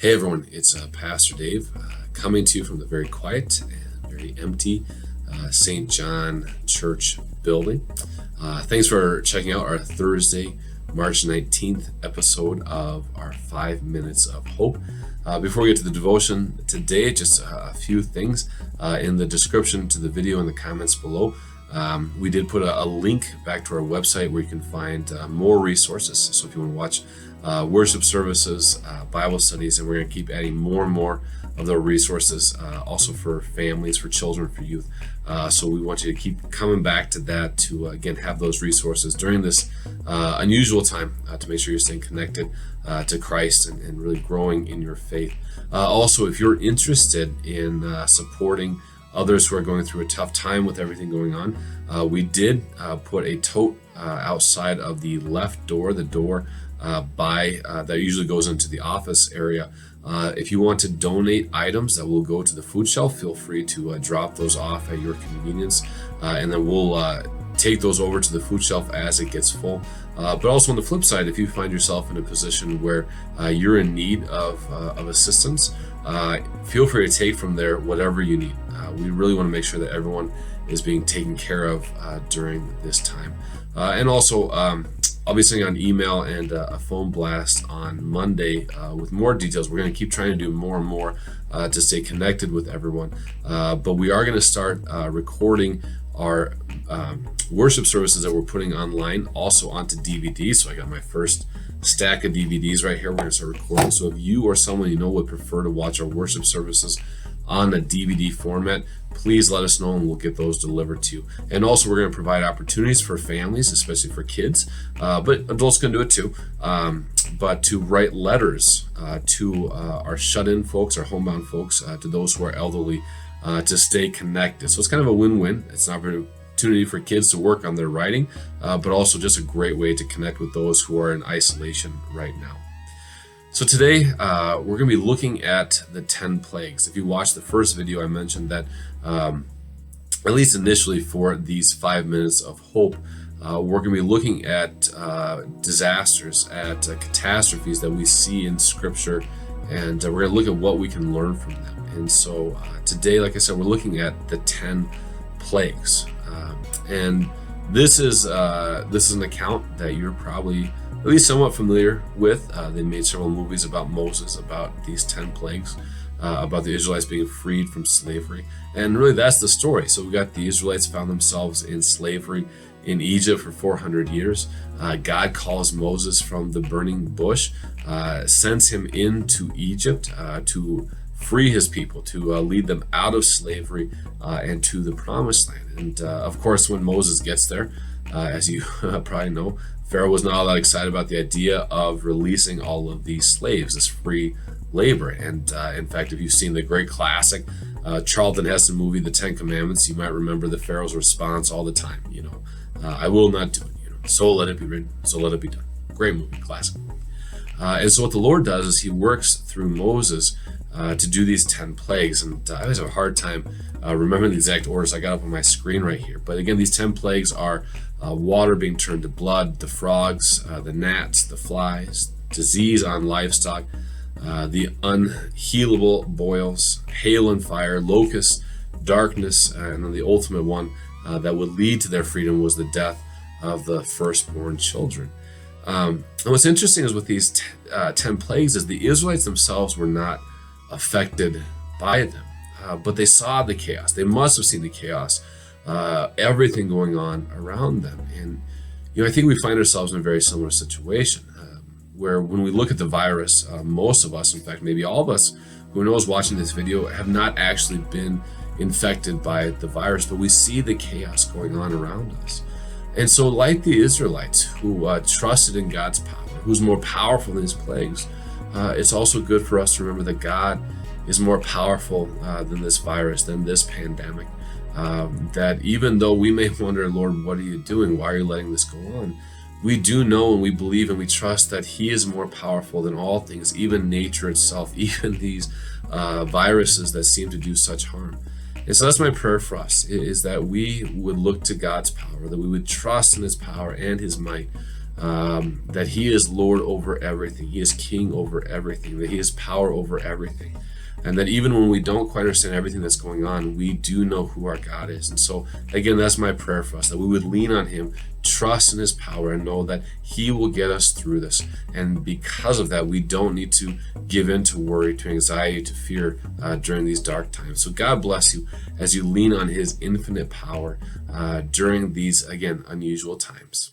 Hey everyone, it's Pastor Dave coming to you from the very quiet and very empty St. John Church building. Thanks for checking out our Thursday, March 19th episode of our 5 Minutes of Hope. Before we get to the devotion today, just a few things in the description to the video and the comments below. We did put a link back to our website where you can find more resources. So if you want to watch worship services, Bible studies, and we're going to keep adding more and more of the resources, also for families, for children, for youth. So we want you to keep coming back to that to, again, have those resources during this unusual time to make sure you're staying connected to Christ and really growing in your faith. Also, if you're interested in supporting others who are going through a tough time with everything going on, we did put a tote outside of the left door, the door that usually goes into the office area. If you want to donate items that will go to the food shelf, feel free to drop those off at your convenience, and then we'll take those over to the food shelf as it gets full. But also on the flip side, if you find yourself in a position where you're in need of assistance, feel free to take from there whatever you need. We really want to make sure that everyone is being taken care of during this time. And also, I'll be sending out an email and a phone blast on Monday with more details. We're going to keep trying to do more and more to stay connected with everyone. But we are going to start recording our worship services that we're putting online also onto DVD. So I got my first stack of DVDs right here. We're going to start recording. So if you or someone you know would prefer to watch our worship services on a DVD format, please let us know and we'll get those delivered to you. And also we're going to provide opportunities for families, especially for kids, but adults can do it too, but to write letters to our shut-in folks, our homebound folks, to those who are elderly, to stay connected. So it's kind of a win-win. It's an opportunity for kids to work on their writing, but also just a great way to connect with those who are in isolation right now. So today, we're going to be looking at the 10 plagues. If you watched the first video, I mentioned that, at least initially for these 5 minutes of hope, we're going to be looking at disasters, at catastrophes that we see in Scripture, and we're going to look at what we can learn from them. And so today, like I said, we're looking at the 10 plagues. And this is an account that you're probably at least somewhat familiar with. They made several movies about Moses, about these 10 plagues, about the Israelites being freed from slavery. And really that's the story. So we got the Israelites found themselves in slavery in Egypt for 400 years. God calls Moses from the burning bush, sends him into Egypt to free his people, to lead them out of slavery and to the promised land. And of course, when Moses gets there, as you probably know, Pharaoh was not all that excited about the idea of releasing all of these slaves, this free labor. And in fact, if you've seen the great classic Charlton Heston movie, The 10 Commandments, you might remember the Pharaoh's response all the time. I will not do it. So let it be written, so let it be done. Great movie, classic. And so what the Lord does is he works through Moses to do these 10 plagues. And I always have a hard time remembering the exact orders I got up on my screen right here. But again, these 10 plagues are water being turned to blood, the frogs, the gnats, the flies, disease on livestock, the unhealable boils, hail and fire, locusts, darkness, and then the ultimate one that would lead to their freedom was the death of the firstborn children. And what's interesting is with these 10 plagues is the Israelites themselves were not affected by them, but they saw the chaos. They must have seen the chaos, everything going on around them. And I think we find ourselves in a very similar situation where when we look at the virus, most of us, in fact maybe all of us who knows watching this video, have not actually been infected by the virus, but we see the chaos going on around us. And so like the Israelites who trusted in God's power, who's more powerful than his plagues, it's also good for us to remember that God is more powerful than this virus, than this pandemic. That even though we may wonder, Lord, what are you doing? Why are you letting this go on? We do know and we believe and we trust that he is more powerful than all things, even nature itself, even these viruses that seem to do such harm. And so that's my prayer for us, is that we would look to God's power, that we would trust in his power and his might, that He is Lord over everything. He is King over everything, that He has power over everything. And that even when we don't quite understand everything that's going on, we do know who our God is. And so, again, that's my prayer for us, that we would lean on Him, trust in His power, and know that He will get us through this. And because of that, we don't need to give in to worry, to anxiety, to fear during these dark times. So God bless you as you lean on His infinite power during these, again, unusual times.